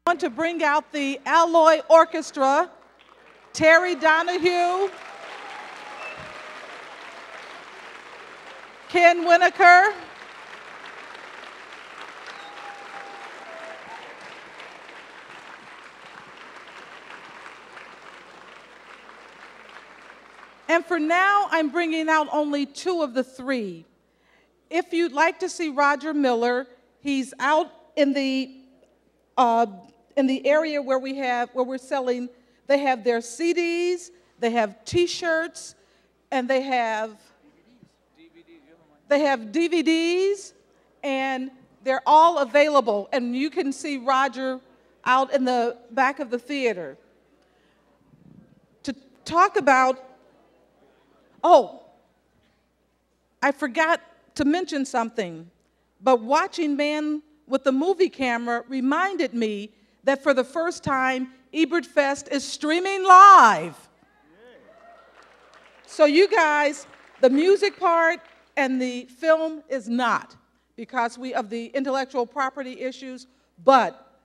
want to bring out the Alloy Orchestra, Terry Donahue, Ken Winokur, and for now, I'm bringing out only two of the three. If you'd like to see Roger Miller, he's out in the area where we're selling. They have their CDs, they have T-shirts, and they have DVDs, and they're all available. And you can see Roger out in the back of the theater. To talk about, oh, I forgot to mention something, but watching Man with the Movie Camera reminded me that for the first time, Ebertfest is streaming live. So you guys, the music part and the film is not, because of the intellectual property issues, but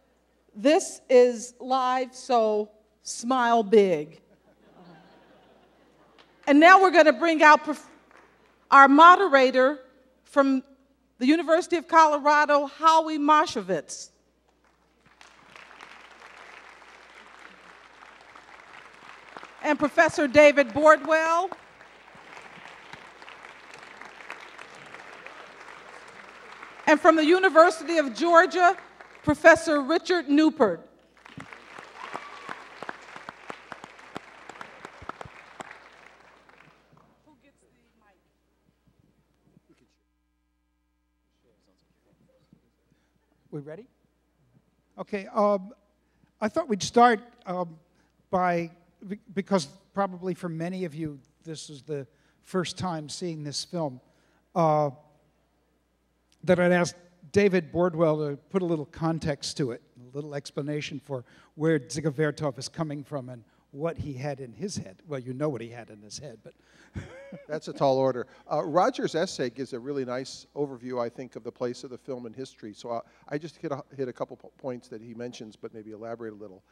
this is live, so smile big. And now we're going to bring out our moderator from the University of Colorado, Howie Moshevitz. And Professor David Bordwell. And from the University of Georgia, Professor Richard Newport. Who gets the mic? We ready? Okay, I thought we'd start because probably for many of you, this is the first time seeing this film, that I'd ask David Bordwell to put a little context to it, a little explanation for where Dziga Vertov is coming from and what he had in his head. Well, you know what he had in his head, but... That's a tall order. Roger's essay gives a really nice overview, I think, of the place of the film in history. So I just hit a couple points that he mentions, but maybe elaborate a little.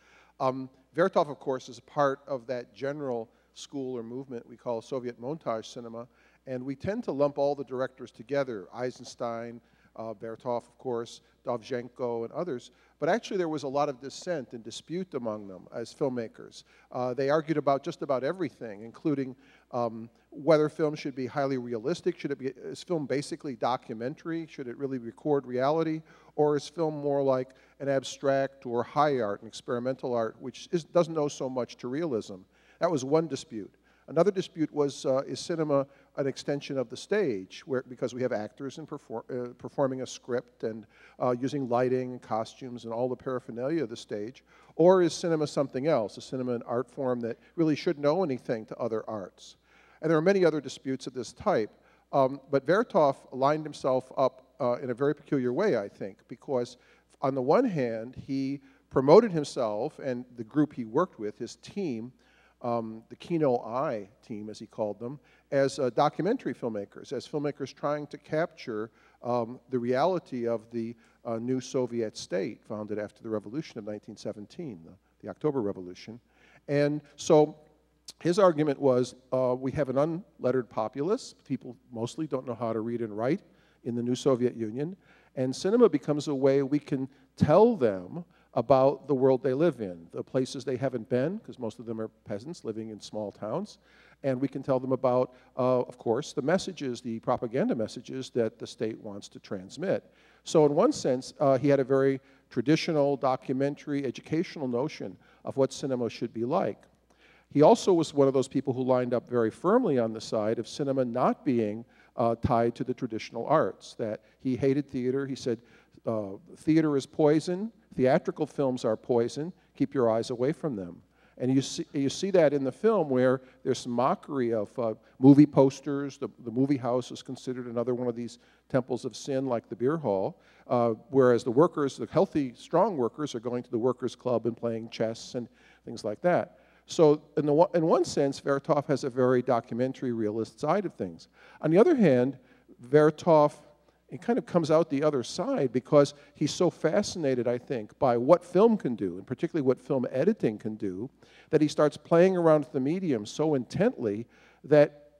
Vertov, of course, is a part of that general school or movement we call Soviet montage cinema, and we tend to lump all the directors together, Eisenstein, Vertov, of course, Dovzhenko, and others. But actually there was a lot of dissent and dispute among them as filmmakers. They argued about just about everything, including whether film should be highly realistic, is film basically documentary, should it really record reality, or is film more like an abstract or high art, an experimental art, which doesn't owe so much to realism. That was one dispute. Another dispute was, is cinema an extension of the stage, because we have actors and performing a script and using lighting and costumes and all the paraphernalia of the stage, or is cinema something else, is cinema an art form that really shouldn't owe anything to other arts? And there are many other disputes of this type, but Vertov lined himself up in a very peculiar way, I think, because on the one hand, he promoted himself and the group he worked with, his team, the Kino I team, as he called them, as documentary filmmakers, as filmmakers trying to capture the reality of the new Soviet state founded after the revolution of 1917, the October Revolution. And so his argument was, we have an unlettered populace. People mostly don't know how to read and write in the new Soviet Union, and cinema becomes a way we can tell them about the world they live in, the places they haven't been, because most of them are peasants living in small towns, and we can tell them about, of course, the messages, the propaganda messages that the state wants to transmit. So in one sense, he had a very traditional, documentary, educational notion of what cinema should be like. He also was one of those people who lined up very firmly on the side of cinema not being tied to the traditional arts, that he hated theater. He said, theater is poison, theatrical films are poison, keep your eyes away from them. And you see that in the film where there's some mockery of movie posters. The movie house is considered another one of these temples of sin like the beer hall, whereas the workers, the healthy, strong workers, are going to the workers' club and playing chess and things like that. So in one sense, Vertov has a very documentary, realist side of things. On the other hand, Vertov It kind of comes out the other side because he's so fascinated, I think, by what film can do, and particularly what film editing can do, that he starts playing around with the medium so intently that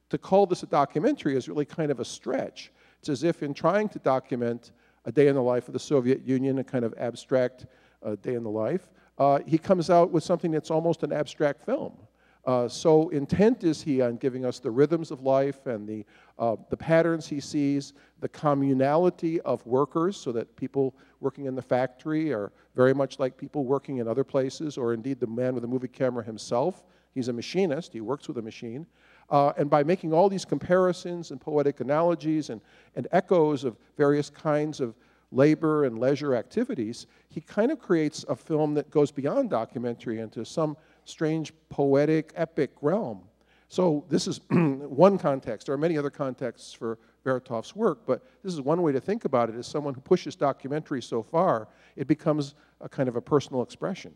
to call this a documentary is really kind of a stretch. It's as if in trying to document a day in the life of the Soviet Union, a kind of abstract day in the life, he comes out with something that's almost an abstract film. So intent is he on giving us the rhythms of life and the patterns he sees, the communality of workers, so that people working in the factory are very much like people working in other places, or indeed the man with the movie camera himself. He's a machinist, he works with a machine. And by making all these comparisons and poetic analogies and echoes of various kinds of labor and leisure activities, he kind of creates a film that goes beyond documentary into some strange poetic epic realm. So this is one context. There are many other contexts for Vertov's work, but this is one way to think about it. As someone who pushes documentary so far, it becomes a kind of a personal expression.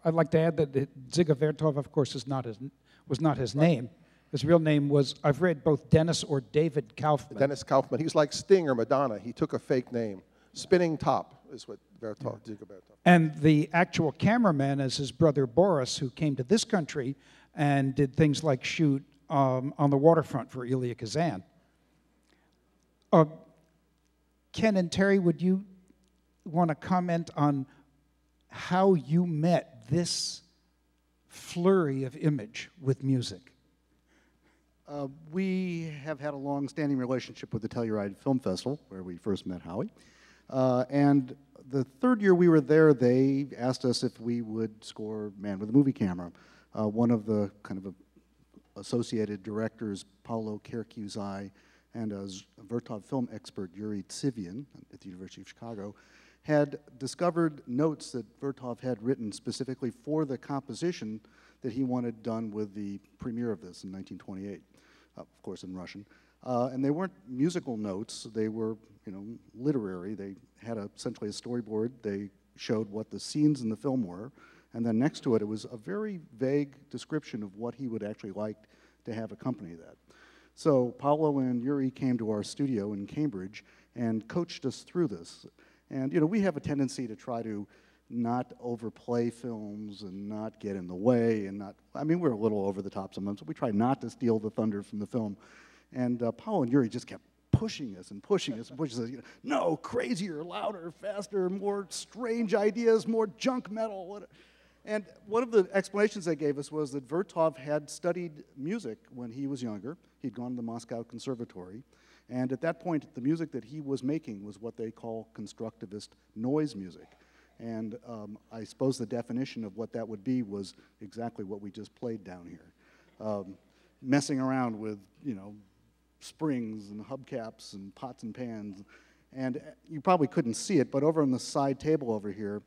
I'd like to add that Dziga Vertov, of course, was not his name. His real name was, I've read both Dennis or David Kaufman. Dennis Kaufman. He was like Sting or Madonna. He took a fake name. Spinning Top is what Vertov, Dziga Vertov. And the actual cameraman is his brother Boris, who came to this country and did things like shoot on the waterfront for Elia Kazan. Ken and Terry, would you want to comment on how you met this flurry of image with music? We have had a long-standing relationship with the Telluride Film Festival, where we first met Howie. And the third year we were there, they asked us if we would score Man with a Movie Camera. One of the kind of associated directors, Paolo Kerkuzai, and a Vertov film expert, Yuri Tsivian, at the University of Chicago, had discovered notes that Vertov had written specifically for the composition that he wanted done with the premiere of this in 1928, of course in Russian. And they weren't musical notes, they were, literary. They had essentially a storyboard. They showed what the scenes in the film were, and then next to it, it was a very vague description of what he would actually like to have accompany that. So Paolo and Yuri came to our studio in Cambridge and coached us through this. And we have a tendency to try to not overplay films and not get in the way and not, we're a little over the top sometimes, but we try not to steal the thunder from the film. And Paolo and Yuri just kept pushing us and pushing us and pushing us. No, crazier, louder, faster, more strange ideas, more junk metal. And one of the explanations they gave us was that Vertov had studied music when he was younger. He'd gone to the Moscow Conservatory. And at that point, the music that he was making was what they call constructivist noise music. And I suppose the definition of what that would be was exactly what we just played down here. Messing around with, springs and hubcaps and pots and pans. And you probably couldn't see it, but over on the side table over here,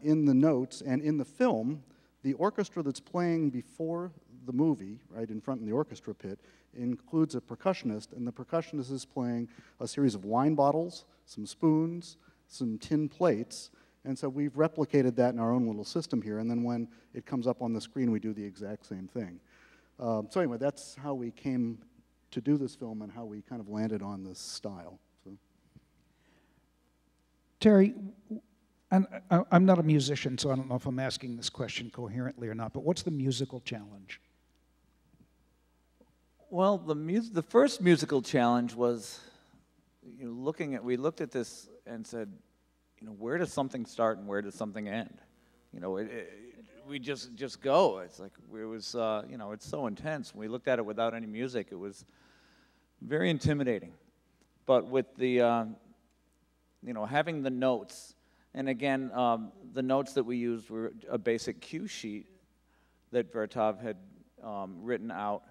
in the notes and in the film, the orchestra that's playing before the movie, right in front in the orchestra pit, includes a percussionist, and the percussionist is playing a series of wine bottles, some spoons, some tin plates, and so we've replicated that in our own little system here, and then when it comes up on the screen, we do the exact same thing. So anyway, that's how we came to do this film and how we kind of landed on this style. So. Terry, and I'm not a musician, so I don't know if I'm asking this question coherently or not, but what's the musical challenge? Well, the first musical challenge was, we looked at this and said, where does something start and where does something end? We just go. It's like it was, it's so intense. When we looked at it without any music, it was very intimidating. But with the, having the notes, and again, the notes that we used were a basic cue sheet that Vertov had written out.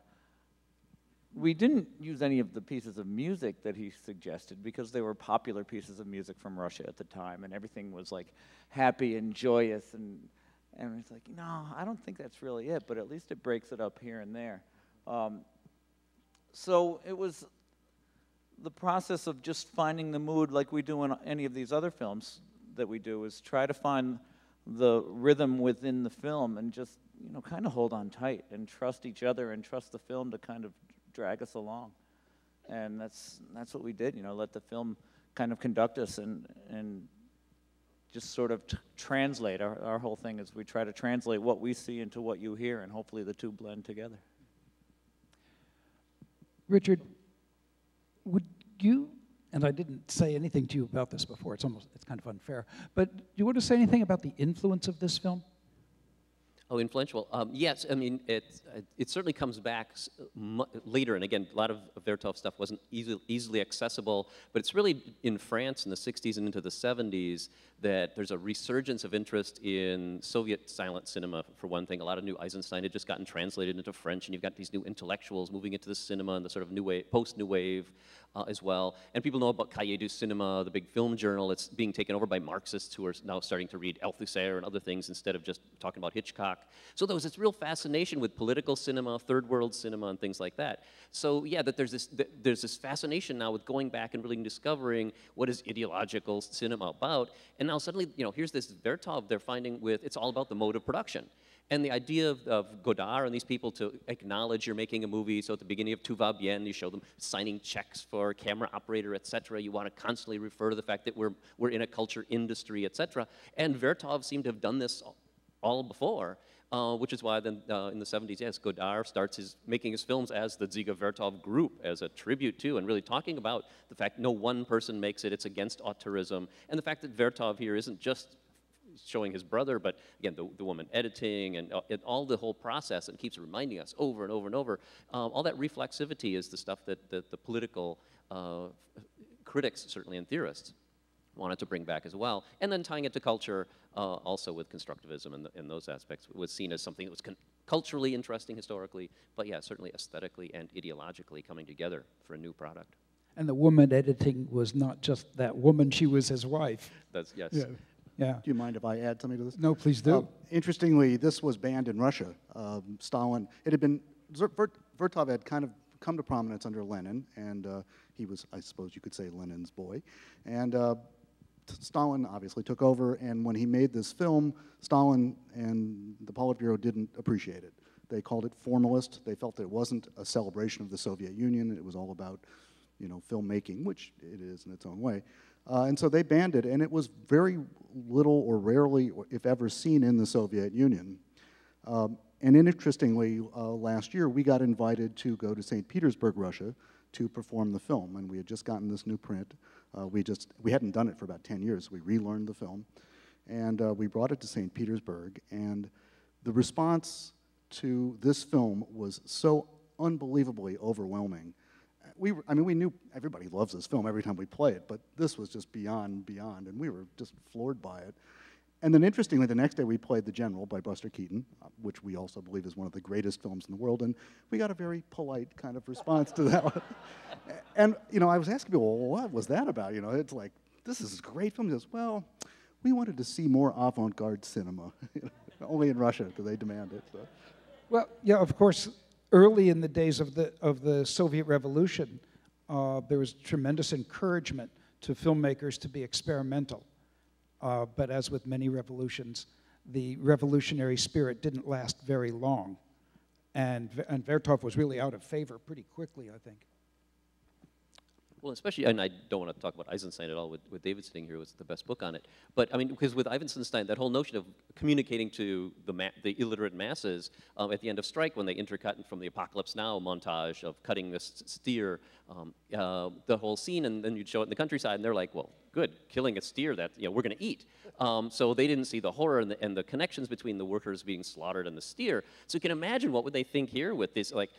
We didn't use any of the pieces of music that he suggested because they were popular pieces of music from Russia at the time, and everything was like happy and joyous, and it's like, no, I don't think that's really it, but at least it breaks it up here and there. So it was the process of just finding the mood like we do in any of these other films that we do, is try to find the rhythm within the film and just, kind of hold on tight and trust each other and trust the film to kind of drag us along. And that's what we did, let the film kind of conduct us and just sort of translate. Our whole thing is we try to translate what we see into what you hear, and hopefully the two blend together. Richard, would you, and I didn't say anything to you about this before, it's kind of unfair, but do you want to say anything about the influence of this film? Oh, influential. Yes, I mean, it certainly comes back later, and again, a lot of Vertov stuff wasn't easily accessible, but it's really in France in the 60s and into the 70s that there's a resurgence of interest in Soviet silent cinema, for one thing. A lot of new Eisenstein had just gotten translated into French, and you've got these new intellectuals moving into the cinema and the sort of new wave, post-new wave as well. And people know about Cahiers du Cinéma, the big film journal. It's being taken over by Marxists who are now starting to read Althusser and other things instead of just talking about Hitchcock. So there was this real fascination with political cinema, third world cinema, and things like that. So yeah, there's this fascination now with going back and really discovering what is ideological cinema about. And now suddenly, here's this Vertov they're finding it's all about the mode of production. And the idea of Godard and these people to acknowledge you're making a movie, so at the beginning of Tout va bien, you show them signing checks for a camera operator, et cetera. You want to constantly refer to the fact that we're in a culture industry, et cetera. And Vertov seemed to have done this all before, which is why then in the 70s, yes, Godard starts making his films as the Dziga Vertov group, as a tribute to, and really talking about the fact no one person makes it, it's against auteurism, and the fact that Vertov here isn't just showing his brother, but again, the woman editing and all the whole process, and keeps reminding us over and over and over. All that reflexivity is the stuff that the political critics, certainly, and theorists wanted to bring back as well. And then tying it to culture, also with constructivism and those aspects, was seen as something that was culturally interesting historically, but yeah, certainly aesthetically and ideologically coming together for a new product. And the woman editing was not just that woman, she was his wife. That's, yes. Yeah. Yeah. Do you mind if I add something to this? No, please do. Interestingly, this was banned in Russia. Stalin, it had been, Vertov had kind of come to prominence under Lenin, and he was, I suppose you could say, Lenin's boy. And Stalin obviously took over, and when he made this film, Stalin and the Politburo didn't appreciate it. They called it formalist. They felt that it wasn't a celebration of the Soviet Union. It was all about, filmmaking, which it is in its own way. And so they banned it, and it was very little or rarely, if ever, seen in the Soviet Union. And interestingly, last year we got invited to go to St. Petersburg, Russia, to perform the film, and we had just gotten this new print. We hadn't done it for about 10 years. We relearned the film, and we brought it to St. Petersburg, and the response to this film was so unbelievably overwhelming. We knew everybody loves this film every time we play it, but this was just beyond, and we were just floored by it. And then interestingly, the next day we played The General by Buster Keaton, which we also believe is one of the greatest films in the world, and we got a very polite kind of response to that one. And, I was asking people, well, what was that about? It's like, this is a great film. He goes, well, we wanted to see more avant-garde cinema. Only in Russia do they demand it. So. Well, yeah, of course, early in the days of the Soviet Revolution, there was tremendous encouragement to filmmakers to be experimental. But as with many revolutions, the revolutionary spirit didn't last very long. And Vertov was really out of favor pretty quickly, I think. Well, especially, and I don't want to talk about Eisenstein at all with David sitting here, was the best book on it. But I mean, because with Eisenstein, that whole notion of communicating to the illiterate masses at the end of Strike, when they intercut from the Apocalypse Now montage of cutting this steer, the whole scene, and then you'd show it in the countryside, and they're like, well, good, killing a steer that we're going to eat. So they didn't see the horror and the connections between the workers being slaughtered and the steer. So you can imagine what would they think here with this, like.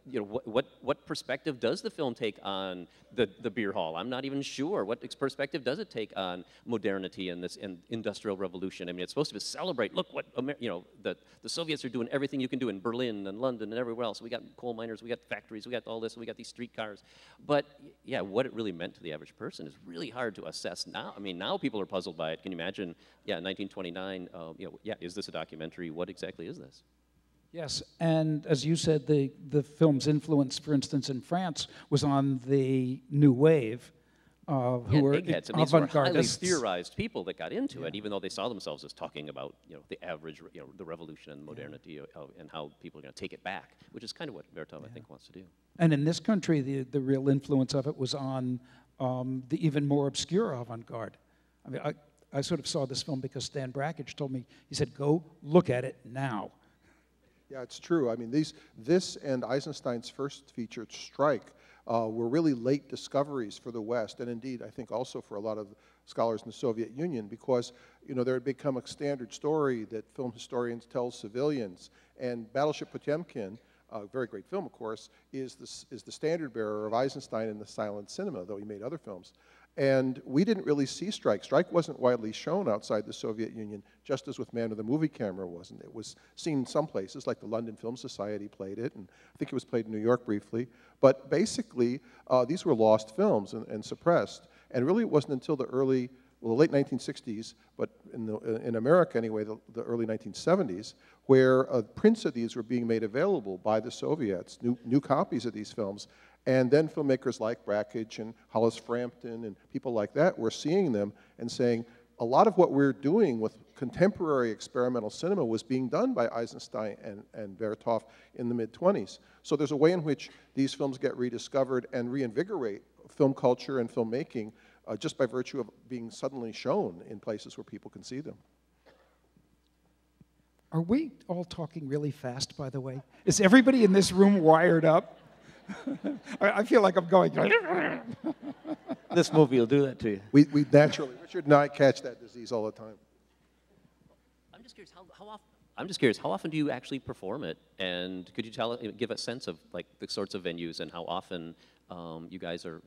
What perspective does the film take on the beer hall? I'm not even sure. What perspective does it take on modernity and this industrial revolution? I mean, it's supposed to celebrate. Look what the Soviets are doing. Everything you can do in Berlin and London and everywhere else. We got coal miners. We got factories. We got all this. We got these streetcars. But yeah, what it really meant to the average person is really hard to assess now. I mean, now people are puzzled by it. Can you imagine? Yeah, 1929. Is this a documentary? What exactly is this? Yes, and as you said, the film's influence, for instance, in France, was on the New Wave. who And were eggheads. I mean, these were highly avant-gardists. theorized people that got into it, even though they saw themselves as talking about, the average, the revolution and modernity and how people are going to take it back, which is kind of what Vertov, I think, wants to do. And in this country, the real influence of it was on the even more obscure avant-garde. I mean, I sort of saw this film because Stan Brakhage told me, he said, go look at it now. Yeah, it's true. I mean, this and Eisenstein's first feature, Strike, were really late discoveries for the West, and indeed, I think also for a lot of scholars in the Soviet Union, because there had become a standard story that film historians tell civilians, and Battleship Potemkin, a very great film, of course, is the standard bearer of Eisenstein in the silent cinema, though he made other films. And we didn't really see Strike. Strike wasn't widely shown outside the Soviet Union, just as with Man with the Movie Camera wasn't. It was seen in some places, like the London Film Society played it, and I think it was played in New York briefly. But basically, these were lost films and suppressed. And really, it wasn't until the late 1960s, but in America anyway, the early 1970s, where prints of these were being made available by the Soviets, new copies of these films. And then filmmakers like Brakhage and Hollis Frampton and people like that were seeing them and saying, a lot of what we're doing with contemporary experimental cinema was being done by Eisenstein and Vertov in the mid-20s. So there's a way in which these films get rediscovered and reinvigorate film culture and filmmaking just by virtue of being suddenly shown in places where people can see them. Are we all talking really fast, by the way? Is everybody in this room wired up? I feel like I'm going. This movie will do that to you. We naturally, Richard and I catch that disease all the time. I'm just curious, how often do you actually perform it? And could you give a sense of like the sorts of venues and how often you guys are,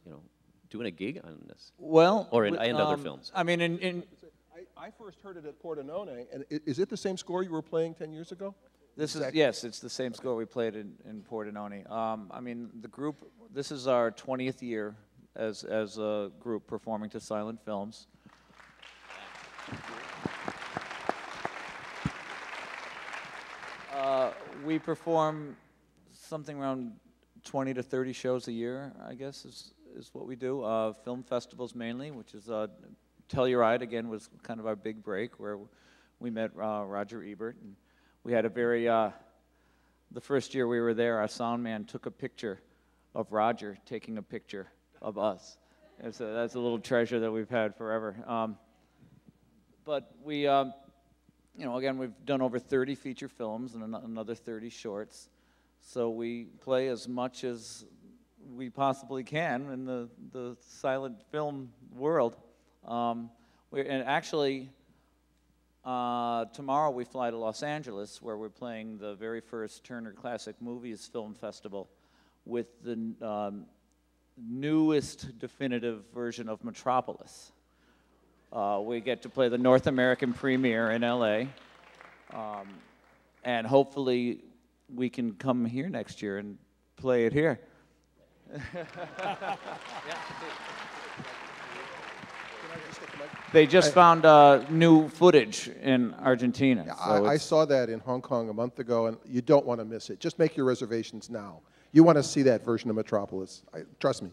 doing a gig on this? Well, or in other films. I mean, I first heard it at Pordenone, and is it the same score you were playing 10 years ago? Yes, it's the same score we played in Pordenone. I mean, the group, this is our 20th year as a group performing to silent films. We perform something around 20 to 30 shows a year, I guess, is what we do. Film festivals mainly, which is Telluride, again, was kind of our big break, where we met Roger Ebert. And we had a very, the first year we were there, our sound man took a picture of Roger taking a picture of us. And so that's a little treasure that we've had forever. But we, again, we've done over 30 feature films and another 30 shorts. So we play as much as we possibly can in the silent film world. And actually, tomorrow we fly to Los Angeles, where we're playing the very first Turner Classic Movies Film Festival with the newest definitive version of Metropolis. We get to play the North American premiere in LA, and hopefully we can come here next year and play it here. They just found new footage in Argentina. Yeah, So I saw that in Hong Kong a month ago, and you don't want to miss it. Just make your reservations now. You want to see that version of Metropolis. Trust me.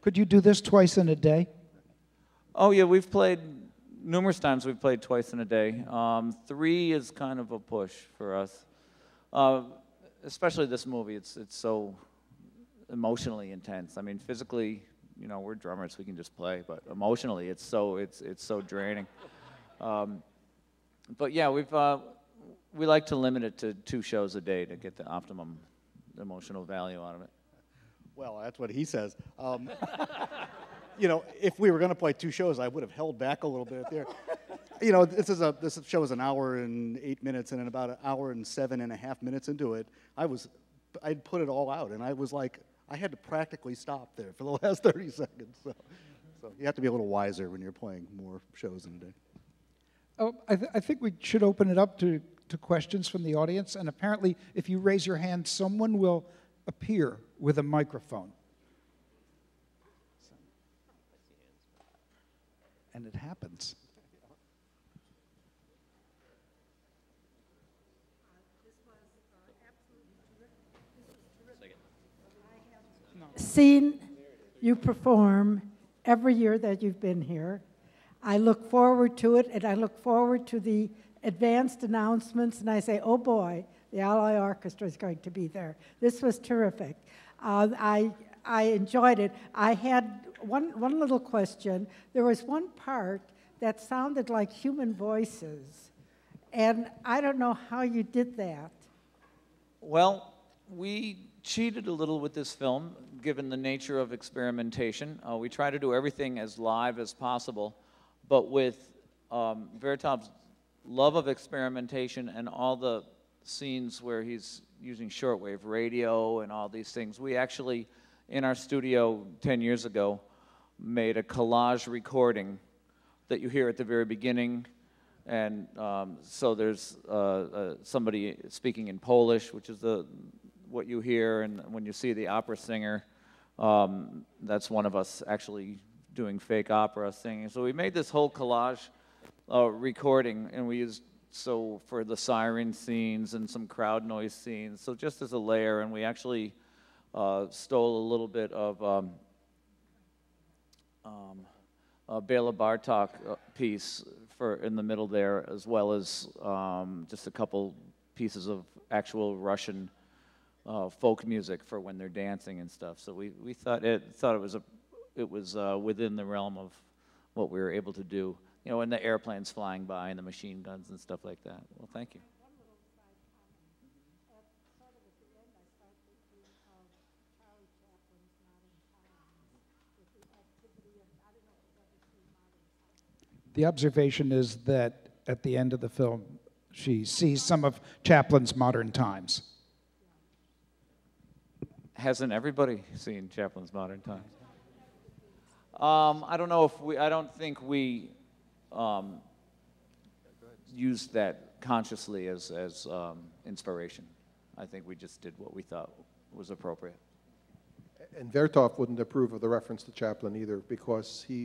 Could you do this twice in a day? Oh yeah, we've played numerous times. We've played twice in a day. 3 is kind of a push for us, especially this movie. It's so emotionally intense. I mean, physically, we're drummers, we can just play, but emotionally, it's so draining. But yeah, we like to limit it to 2 shows a day to get the optimum emotional value out of it. Well, that's what he says. If we were going to play 2 shows, I would have held back a little bit there. This show is an hour and 8 minutes, and in about an hour and 7.5 minutes into it, I'd put it all out, and I was like, I had to practically stop there for the last 30 seconds. So you have to be a little wiser when you're playing more shows in a day. Oh, I think we should open it up to questions from the audience, and apparently, if you raise your hand, someone will appear with a microphone. And it happens. Seen you perform every year that you've been here. I look forward to it, and I look forward to the advanced announcements, and I say, oh boy, the Alloy Orchestra is going to be there. This was terrific. I enjoyed it. I had one little question. There was one part that sounded like human voices, and I don't know how you did that. Well, we cheated a little with this film, given the nature of experimentation. We try to do everything as live as possible, but with Vertov's love of experimentation and all the scenes where he's using shortwave radio and all these things, we actually, in our studio 10 years ago, made a collage recording that you hear at the very beginning. And so there's somebody speaking in Polish, which is what you hear, and when you see the opera singer, that's one of us actually doing fake opera singing. So we made this whole collage recording, and we used, so for the siren scenes and some crowd noise scenes, so just as a layer, and we actually stole a little bit of a Bela Bartok piece in the middle there, as well as just a couple pieces of actual Russian folk music for when they're dancing and stuff. So we thought it was within the realm of what we were able to do. You know, and the airplanes flying by and the machine guns and stuff like that. Well, thank you. The observation is that at the end of the film, she sees some of Chaplin's Modern Times. Hasn't everybody seen Chaplin's Modern Times? I don't know if I don't think we used that consciously as inspiration. I think we just did what we thought was appropriate. And Vertov wouldn't approve of the reference to Chaplin either, because I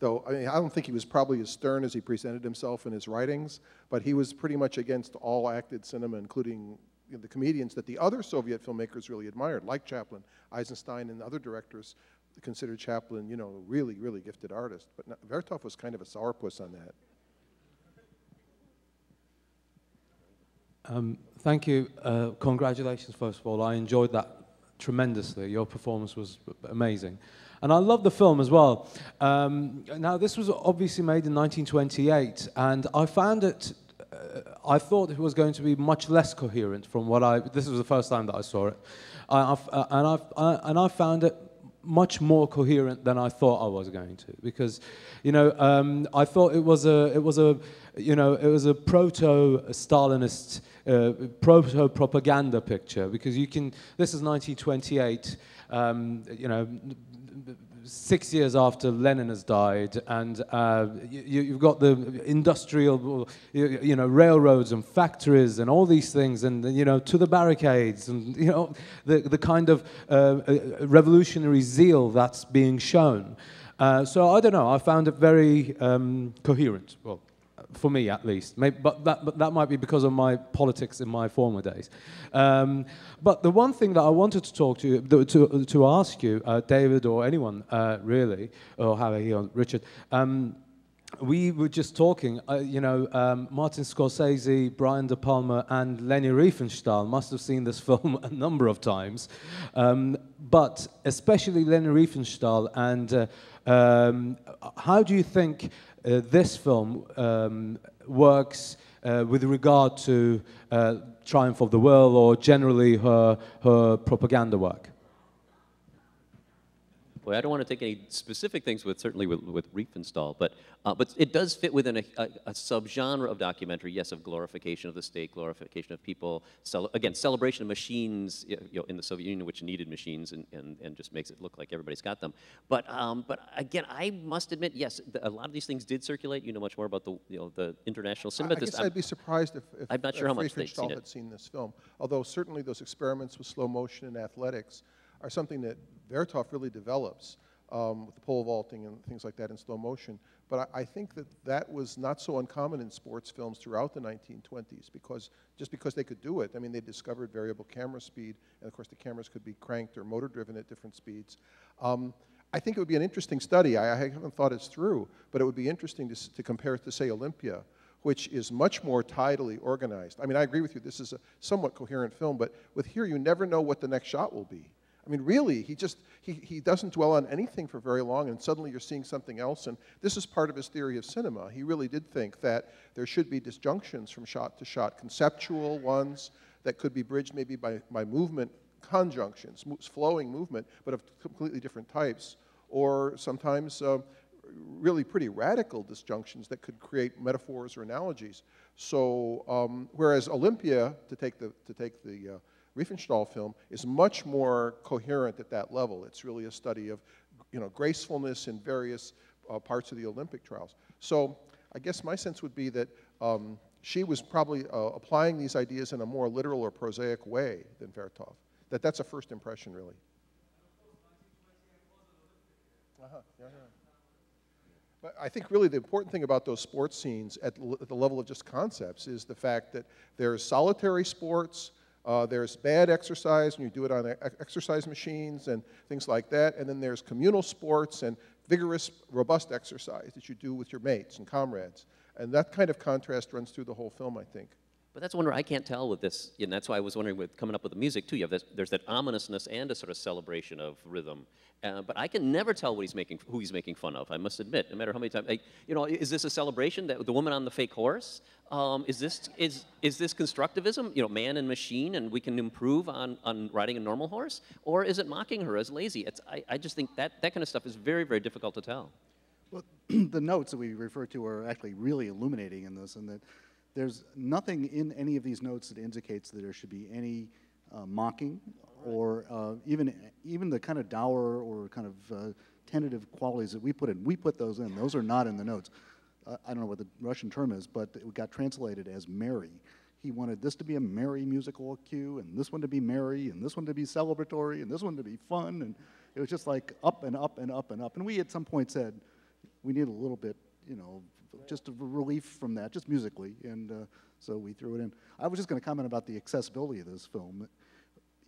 don't think he was probably as stern as he presented himself in his writings, but he was pretty much against all acted cinema, including the comedians that the other Soviet filmmakers really admired, like Chaplin. Eisenstein and other directors considered Chaplin, really, really gifted artist. But Vertov was kind of a sourpuss on that. Thank you. Congratulations, first of all. I enjoyed that tremendously. Your performance was amazing. And I love the film as well. Now, this was obviously made in 1928, and I found it, I thought it was going to be much less coherent from this was the first time that I saw it. And I found it much more coherent than I thought I was going to, because, I thought it was a proto-Stalinist, proto-propaganda picture, because this is 1928, 6 years after Lenin has died, and you've got the industrial, railroads and factories and all these things, and to the barricades, and the kind of revolutionary zeal that's being shown. So I don't know. I found it very coherent. Well, for me at least. Maybe, but that might be because of my politics in my former days. But the one thing that I wanted to talk to you, to ask you, David, or anyone really, or Harry or Richard, we were just talking, Martin Scorsese, Brian De Palma, and Leni Riefenstahl must have seen this film a number of times, but especially Leni Riefenstahl. And how do you think this film works with regard to Triumph of the Will, or generally her propaganda work? Well, I don't want to take any specific things certainly with Riefenstahl, but it does fit within a subgenre of documentary, yes, of glorification of the state, glorification of people, again, celebration of machines, in the Soviet Union, which needed machines and just makes it look like everybody's got them. But again, I must admit, yes, a lot of these things did circulate. You know much more about the international cinema. I guess I'd be surprised if I'm not sure how much they'd Riefenstahl had seen this film, although certainly those experiments with slow motion and athletics are something that Vertov really develops with the pole vaulting and things like that in slow motion. But I think that was not so uncommon in sports films throughout the 1920s, because they could do it. I mean, they discovered variable camera speed, and of course the cameras could be cranked or motor driven at different speeds. I think it would be an interesting study. I haven't thought it through, but it would be interesting to compare it to, say, Olympia, which is much more tidily organized. I mean, I agree with you, this is a somewhat coherent film, but with here, you never know what the next shot will be. I mean, really, he doesn't dwell on anything for very long, and suddenly you're seeing something else, and this is part of his theory of cinema. He really did think that there should be disjunctions from shot to shot, conceptual ones that could be bridged maybe by movement conjunctions, flowing movement, but of completely different types, or sometimes really pretty radical disjunctions that could create metaphors or analogies. So whereas Olympia, to take the Riefenstahl film, is much more coherent at that level. It's really a study of gracefulness in various parts of the Olympic trials. So I guess my sense would be that she was probably applying these ideas in a more literal or prosaic way than Vertov. That's a first impression, really. But I think really the important thing about those sports scenes at the level of just concepts is the fact that there's solitary sports, there's bad exercise, and you do it on exercise machines and things like that, and then there's communal sports and vigorous, robust exercise that you do with your mates and comrades. And that kind of contrast runs through the whole film, I think. But that's one where I can't tell with this, and that's why I was wondering with coming up with the music too. You have this, there's that ominousness and a sort of celebration of rhythm, but I can never tell who he's making fun of. I must admit, no matter how many times, is this a celebration that the woman on the fake horse? Is this constructivism? Man and machine, and we can improve on riding a normal horse, or is it mocking her as lazy? I just think that kind of stuff is very, very difficult to tell. Well, the notes that we refer to are actually really illuminating in this, and that there's nothing in any of these notes that indicates that there should be any mocking or even the kind of dour or kind of tentative qualities that we put in. We put those in. Those are not in the notes. I don't know what the Russian term is, but it got translated as merry. He wanted this to be a merry musical cue, and this one to be merry, and this one to be celebratory, and this one to be fun, and it was just like up and up and up and up. And we at some point said, we need a little bit, just a relief from that, just musically, and so we threw it in. I was just going to comment about the accessibility of this film.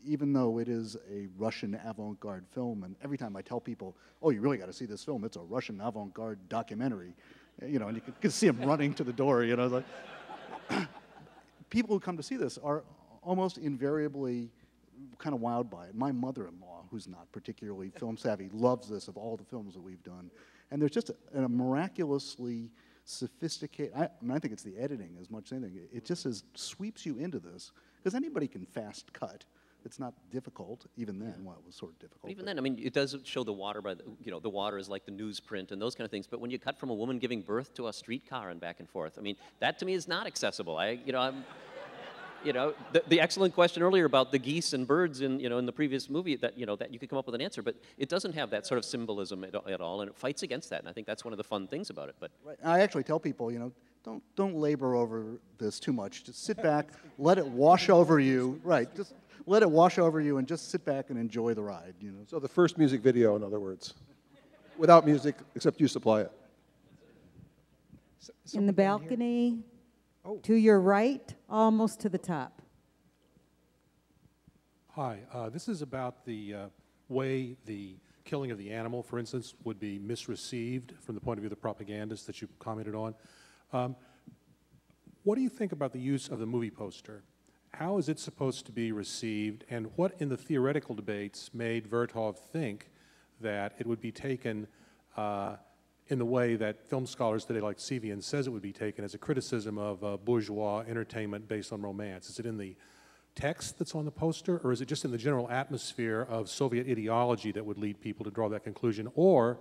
Even though it is a Russian avant-garde film, and every time I tell people, oh, you really got to see this film, it's a Russian avant-garde documentary, and you can see them running to the door, like, people who come to see this are almost invariably kind of wowed by it. My mother-in-law, who's not particularly film savvy, loves this of all the films that we've done. And there's just a miraculously sophisticated, I think it's the editing as much as anything. It just sweeps you into this, because anybody can fast cut. It's not difficult, even then. Well, it was sort of difficult. But even then, I mean, it does show the water by the water is like the newsprint and those kind of things. But when you cut from a woman giving birth to a streetcar and back and forth, I mean, that to me is not accessible. The excellent question earlier about the geese and birds in the previous movie that you could come up with an answer, but it doesn't have that sort of symbolism at all, and it fights against that. And I think that's one of the fun things about it. But right. I actually tell people, don't labor over this too much. Just sit back, let it wash over you. Right. Just let it wash over you, and just sit back and enjoy the ride. So the first music video, in other words, without music, except you supply it. In the balcony. To your right, almost to the top. Hi, this is about the way the killing of the animal, for instance, would be misreceived from the point of view of the propagandists that you commented on. What do you think about the use of the movie poster? How is it supposed to be received, and what in the theoretical debates made Vertov think that it would be taken in the way that film scholars today, like Sevian, says it would be taken as a criticism of bourgeois entertainment based on romance? Is it in the text that's on the poster, or is it just in the general atmosphere of Soviet ideology that would lead people to draw that conclusion? Or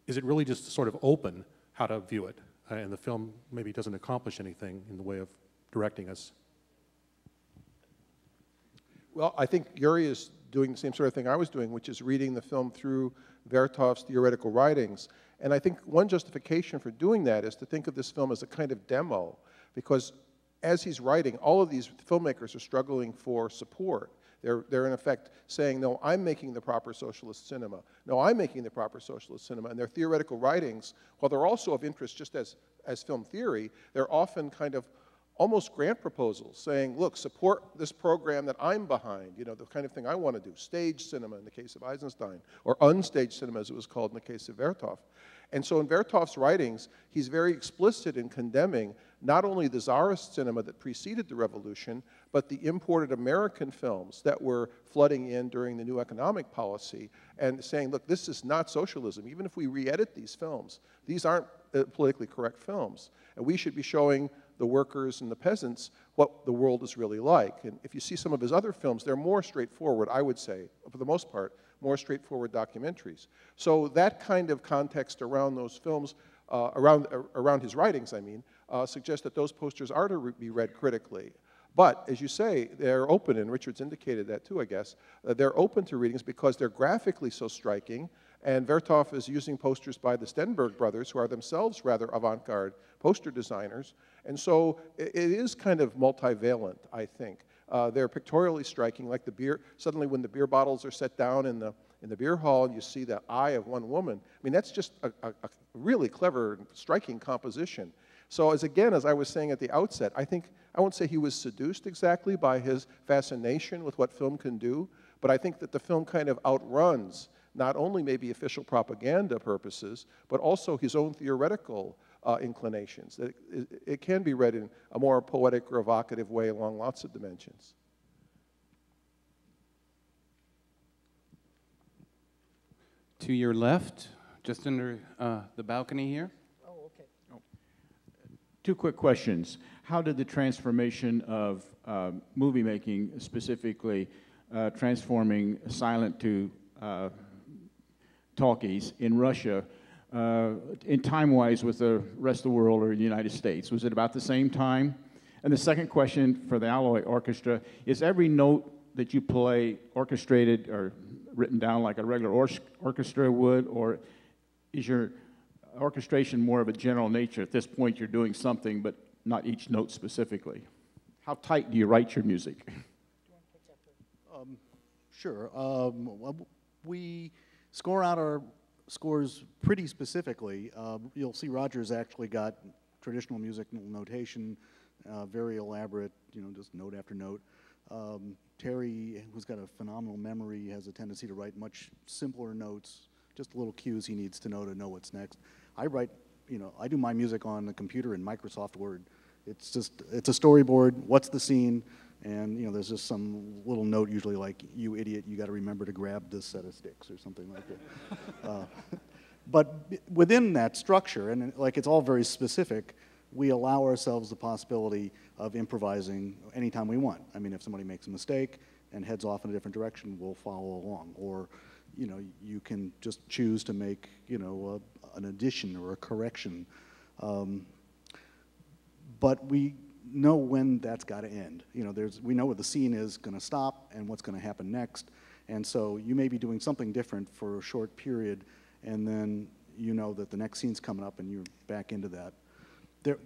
is it really just sort of open how to view it, and the film maybe doesn't accomplish anything in the way of directing us? Well, I think Yuri is doing the same sort of thing I was doing, which is reading the film through Vertov's theoretical writings. And I think one justification for doing that is to think of this film as a kind of demo, because as he's writing, all of these filmmakers are struggling for support. They're in effect saying, no, I'm making the proper socialist cinema. No, I'm making the proper socialist cinema. And their theoretical writings, while they're also of interest just as film theory, they're often kind of almost grant proposals saying, look, support this program that I'm behind, you know, the kind of thing I want to do, stage cinema in the case of Eisenstein, or unstaged cinema as it was called in the case of Vertov. And so in Vertov's writings, he's very explicit in condemning not only the Tsarist cinema that preceded the revolution, but the imported American films that were flooding in during the new economic policy, and saying, look, this is not socialism. Even if we re-edit these films, these aren't politically correct films. And we should be showing the workers and the peasants what the world is really like. And if you see some of his other films, they're more straightforward, I would say, for the most part, more straightforward documentaries. So that kind of context around those films, around his writings, I mean, suggests that those posters are to be read critically. But, as you say, they're open, and Richard's indicated that too, I guess. They're open to readings because they're graphically so striking, and Vertov is using posters by the Stenberg brothers, who are themselves rather avant-garde poster designers. And so it is kind of multivalent, I think. They're pictorially striking, like the beer. Suddenly when the beer bottles are set down in the beer hall and you see the eye of one woman, I mean, that's just a really clever, striking composition. So as I was saying at the outset, I won't say he was seduced exactly by his fascination with what film can do, but I think that the film kind of outruns not only maybe official propaganda purposes, but also his own theoretical inclinations. That it can be read in a more poetic or evocative way along lots of dimensions. To your left, just under the balcony here. Oh, okay. Two quick questions. How did the transformation of movie making, specifically transforming silent to talkies in Russia, in time-wise with the rest of the world or the United States? Was it about the same time? And the second question for the Alloy Orchestra, is every note that you play orchestrated or written down like a regular orchestra would, or is your orchestration more of a general nature? At this point you're doing something, but not each note specifically. How tight do you write your music? Sure. We score out our scores pretty specifically. You'll see Roger's actually got traditional musical notation, very elaborate, you know, just note after note. Terry, who's got a phenomenal memory, has a tendency to write much simpler notes, just little cues he needs to know what's next. I write, you know, I do my music on the computer in Microsoft Word. It's a storyboard, what's the scene, and, you know, there's just some little note usually like, you idiot, you got to remember to grab this set of sticks or something like that. But within that structure, and like it's all very specific, we allow ourselves the possibility of improvising anytime we want. I mean, if somebody makes a mistake and heads off in a different direction, we'll follow along. Or, you know, you can just choose to make, you know, an addition or a correction. But we know when that's got to end. You know, we know where the scene is going to stop and what's going to happen next. And so you may be doing something different for a short period, and then you know that the next scene's coming up and you're back into that.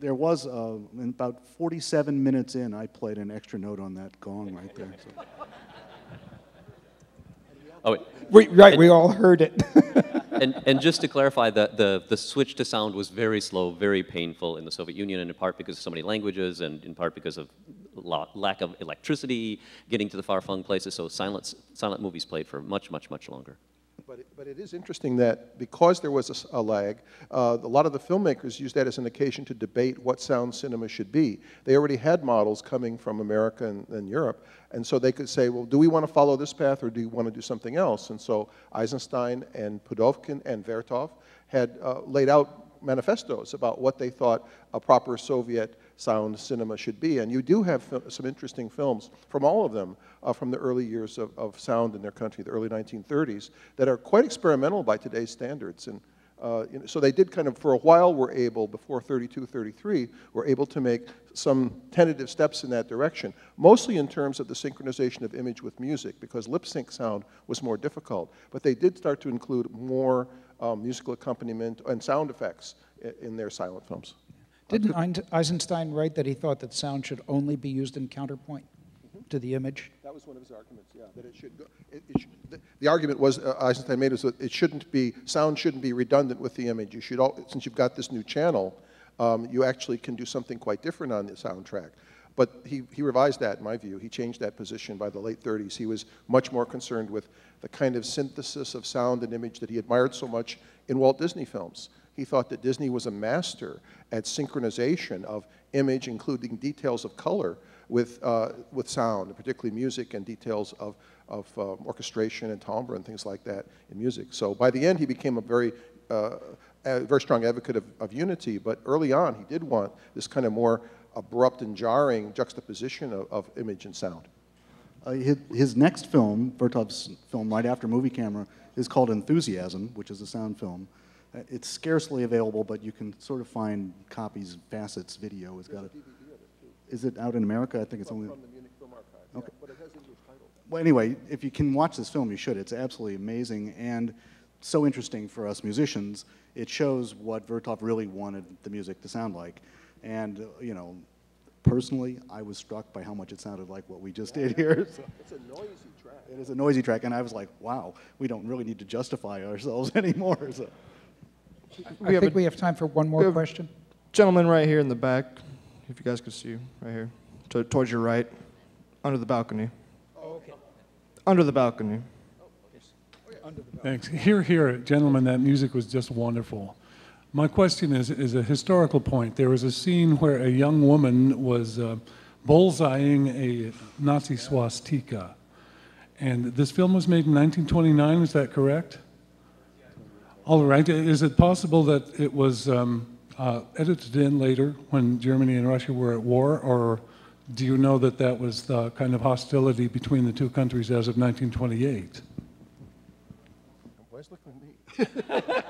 There was, in about 47 minutes in, I played an extra note on that gong right there. So. Oh, Right, we all heard it. and just to clarify, the switch to sound was very slow, very painful in the Soviet Union, and in part because of so many languages, and in part because of lack of electricity getting to the far-flung places. So silent movies played for much, much, much longer. But it is interesting that because there was a lag, a lot of the filmmakers used that as an occasion to debate what sound cinema should be. They already had models coming from America and Europe, and so they could say, well, do we want to follow this path or do you want to do something else? And so Eisenstein and Pudovkin and Vertov had laid out manifestos about what they thought a proper Soviet sound cinema should be. And you do have some interesting films from all of them from the early years of sound in their country, the early 1930s, that are quite experimental by today's standards. And you know, so they did kind of, for a while, were able, before 32, 33, were able to make some tentative steps in that direction, mostly in terms of the synchronization of image with music, because lip sync sound was more difficult. But they did start to include more musical accompaniment and sound effects in their silent films. Didn't Eisenstein write that he thought that sound should only be used in counterpoint to the image? That was one of his arguments, yeah, that it should go. The argument was, Eisenstein made, was that it shouldn't be, sound shouldn't be redundant with the image. You should, since you've got this new channel, you actually can do something quite different on the soundtrack. But he revised that, in my view. He changed that position by the late 30s. He was much more concerned with the kind of synthesis of sound and image that he admired so much in Walt Disney films. He thought that Disney was a master at synchronization of image, including details of color, with sound, particularly music and details of orchestration and timbre and things like that in music. So by the end, he became a very strong advocate of unity, but early on, he did want this kind of more abrupt and jarring juxtaposition of image and sound. His next film, Vertov's film right after Movie Camera, is called Enthusiasm, which is a sound film. It's scarcely available, but you can sort of find copies. Facets Video has got it. Is it out in America? I think it's only from the Munich Film Archive. Okay. Yeah, but it has English titles. Well, anyway, if you can watch this film, you should. It's absolutely amazing and so interesting for us musicians. It shows what Vertov really wanted the music to sound like. And, you know, personally, I was struck by how much it sounded like what we just did here. So. It's a noisy track. It is a noisy track, and I was like, wow, we don't really need to justify ourselves anymore. So. I think we have time for one more question. Gentleman right here in the back, if you guys could see, right here, towards your right, under the balcony. Oh, okay. Under the balcony. Thanks. Here, gentlemen, that music was just wonderful. My question is a historical point. There was a scene where a young woman was bullseyeing a Nazi swastika. And this film was made in 1929, is that correct? All right. Is it possible that it was edited in later when Germany and Russia were at war, or do you know that that was the kind of hostility between the two countries as of 1928? Why is looking at me?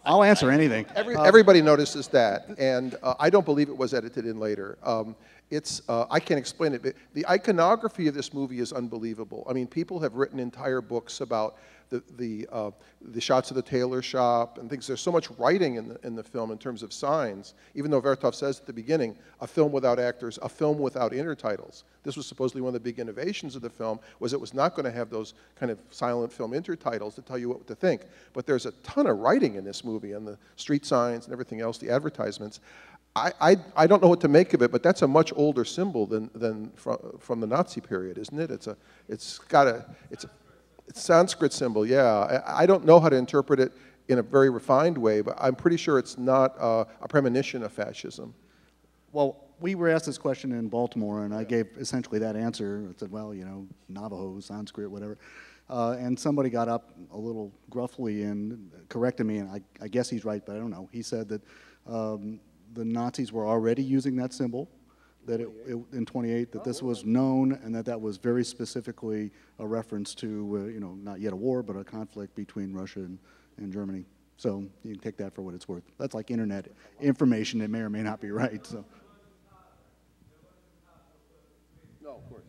I'll answer anything. Everybody notices that, and I don't believe it was edited in later. I can't explain it. The iconography of this movie is unbelievable. I mean, people have written entire books about the shots of the tailor shop and things. There's so much writing in the film in terms of signs, even though Vertov says at the beginning, a film without actors, a film without intertitles. This was supposedly one of the big innovations of the film, was it was not going to have those kind of silent film intertitles to tell you what to think. But there's a ton of writing in this movie, and the street signs and everything else, the advertisements. I don't know what to make of it, but that's a much older symbol than from the Nazi period, isn't it? It's a Sanskrit symbol, yeah. I don't know how to interpret it in a very refined way, but I'm pretty sure it's not a premonition of fascism. Well, we were asked this question in Baltimore, and I gave essentially that answer. I said, well, you know, Navajo, Sanskrit, whatever. And somebody got up a little gruffly and corrected me, and I guess he's right, but I don't know. He said that the Nazis were already using that symbol, that in 28, that this was known, and that was very specifically a reference to, you know, not yet a war, but a conflict between Russia and Germany. So you can take that for what it's worth. That's like internet information that may or may not be right. So. No, of course.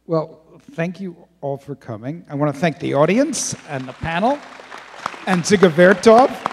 Well, thank you all for coming. I want to thank the audience and the panel and Ziga Vertov.